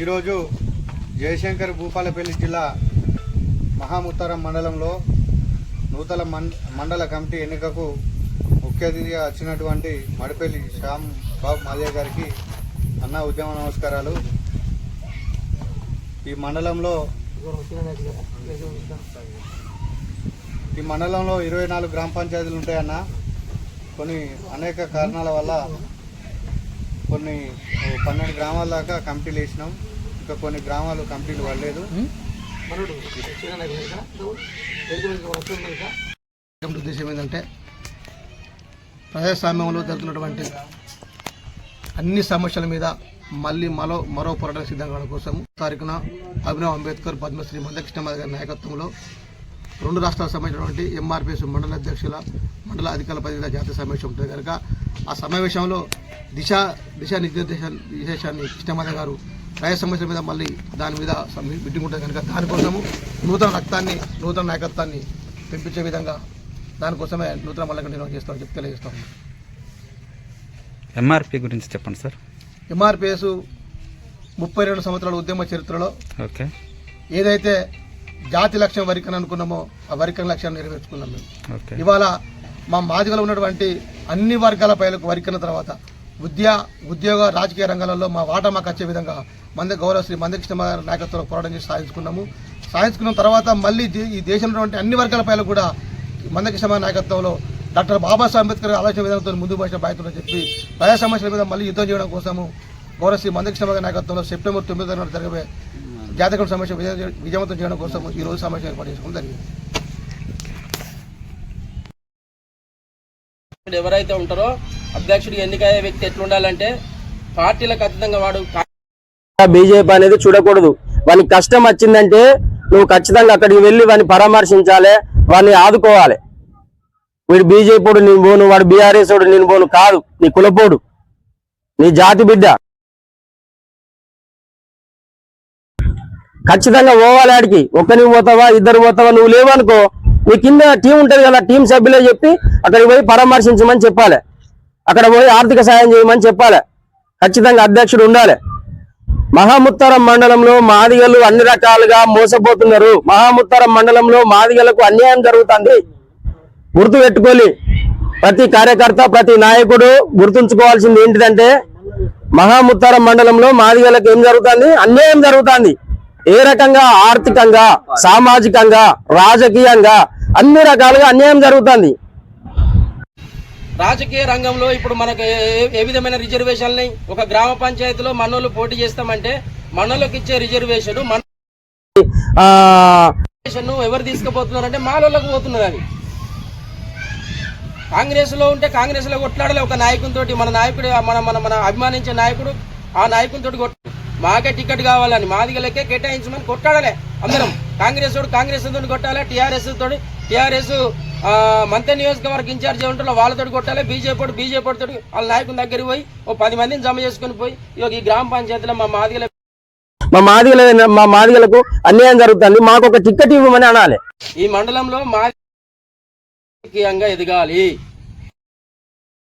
ఈరోజు జయశంకర్ భూపాలపల్లి జిల్లా మహాముత్తారం మండలంలో నూతన మండల కమిటీ ఎన్నికకు ముఖ్య అతిథిగా వచ్చినటువంటి మడిపల్లి శ్యామ్ బాబు మాదయ్య గారికి అన్న ఉద్యమ నమస్కారాలు. ఈ మండలంలో 24 గ్రామ పంచాయతీలు ఉంటాయన్న. కొన్ని అనేక కారణాల వల్ల 12 గ్రామాల దాకా కమిటీలు వేసినాం. ఇంకా కొన్ని గ్రామాలు కమిటీలు పడలేదు. ఉద్దేశం ఏంటంటే ప్రజాస్వామ్యంలో జరుగుతున్నటువంటి అన్ని సమస్యల మీద మళ్ళీ మరో పోరాటం సిద్ధంగా కోసం తారీఖున అభినవ్ అంబేద్కర్ పద్మశ్రీ మందకృష్ణ గారి నాయకత్వంలో 2 రాష్ట్రాలకు సంబంధించినటువంటి ఎంఆర్పిఎస్ మండల అధ్యక్షుల మండల అధికారుల ప్రతినిధుల జాతీయ సమావేశం ఉంటుంది కనుక ఆ సమావేశంలో దిశానిర్దేశాన్ని కృష్ణమాధవ్ గారు ప్రజా సమస్యల మీద మళ్ళీ దాని మీద మీటింగ్ ఉంటుంది కనుక దానికోసము నూతన నాయకత్వాన్ని పెంపించే విధంగా దానికోసమే నూతన మండల నిర్వహణ చేస్తామని చెప్పి తెలియజేస్తాం. ఎంఆర్పి గురించి చెప్పండి సార్. ఎంఆర్పిఎస్ 32 సంవత్సరాల ఉద్యమ చరిత్రలో ఏదైతే జాతి లక్ష్యం వరికన అనుకున్నామో ఆ వరికన లక్ష్యాన్ని నెరవేర్చుకున్నాం మేము. ఇవాళ మా మాదిగలో ఉన్నటువంటి అన్ని వర్గాల పైలకు వరికన్న తర్వాత ఉద్యోగ రాజకీయ రంగాలలో మా వాటా మాకు వచ్చే విధంగా గౌరవశ్రీ మందకృష్ణ నాయకత్వంలో పోరాటం చేసి సాధించుకున్న తర్వాత మళ్ళీ ఈ దేశంలో ఉన్నటువంటి అన్ని వర్గాల పైలకు కూడా మందకృష్ణ నాయకత్వంలో డాక్టర్ బాబాసాహెబ్ అంబేద్కర్ ఆలోచన విధానంతో ముందు భాష బాధ్యతలు చెప్పి ప్రజా సమస్యల మీద మళ్ళీ యుద్ధం చేయడం కోసము గౌరవశ్రీ మందకృష్ణ నాయకత్వంలో సెప్టెంబర్ 9న జరగబోయే జాతీయ సమస్య విజయవంతం చేయడం కోసం ఈరోజు సమావేశం ఏర్పాటు చేసుకోవడం జరిగింది. ఎవరైతే ఉంటారో అధ్యక్షుడు ఎన్నికయ్యే వ్యక్తి ఎట్లుండాలంటే పార్టీలకు అతీతంగా వాడు బీజేపీ అనేది చూడకూడదు. వానికి కష్టం వచ్చిందంటే నువ్వు ఖచ్చితంగా అక్కడికి వెళ్ళి వాడిని పరామర్శించాలి, వాడిని ఆదుకోవాలి. వీడు బీజేపీడు నేను పోను, వాడు బీఆర్ఎస్ వాడు నేను పోను కాదు, నీ కులపోడు, నీ జాతి బిడ్డ. ఖచ్చితంగా పోవాలి ఆడికి. ఒక్కని పోతావా, 2 పోతావా, నువ్వు లేవనుకో నీ కింద టీం ఉంటుంది కదా, టీం సభ్యులే చెప్పి అక్కడికి పోయి పరామర్శించమని చెప్పాలి, అక్కడ పోయి ఆర్థిక సాయం చేయమని చెప్పాలి. ఖచ్చితంగా అధ్యక్షుడు ఉండాలి. మహాముత్తారం మండలంలో మాదిగలు అన్ని రకాలుగా మోసపోతున్నారు. మహాముత్తారం మండలంలో మాదిగలకు అన్యాయం జరుగుతుంది. గుర్తు పెట్టుకోవాలి. ప్రతి కార్యకర్త, ప్రతి నాయకుడు గుర్తుంచుకోవాల్సింది ఏంటిదంటే మహాముత్తారం మండలంలో మాదిగలకు ఏం జరుగుతుంది? అన్యాయం జరుగుతుంది. ఏ రకంగా? ఆర్థికంగా, సామాజికంగా, రాజకీయంగా అన్ని రకాలుగా అన్యాయం జరుగుతుంది. రాజకీయ రంగంలో ఇప్పుడు మనకు ఏ విధమైన రిజర్వేషన్లు ఒక గ్రామ పంచాయతీలో మనోళ్ళు పోటీ చేస్తామంటే మనోళ్ళకి ఇచ్చే రిజర్వేషన్ ఎవరు తీసుకుపోతున్నారంటే మాలోళ్ళకు పోతున్నది. అది కాంగ్రెస్ లో ఉంటే కాంగ్రెస్ లో కొట్లాడాలి ఒక నాయకునితో, మన నాయకుడు మన అభిమానించే నాయకుడు ఆ నాయకునితో మాకే టికెట్ కావాలని మాదిగలకే కేటాయించమని కొట్టాడలే అందరం. కాంగ్రెస్ తోటి కొట్టాలి, టీఆర్ఎస్ మంత్రి నియోజకవర్గ ఇన్ఛార్జ్ ఉంటారో వాళ్ళతో కొట్టాలి, బీజేపీ తోటి వాళ్ళ నాయకుని దగ్గరికి పోయి 10 మందిని జమ చేసుకుని పోయి ఈ గ్రామ పంచాయతీలో మా మాదిగలకు అన్యాయం జరుగుతుంది, మాకు ఒక టికెట్ ఇవ్వమని అనాలి. ఈ మండలంలో మాదిగంగా ఎదగాలి.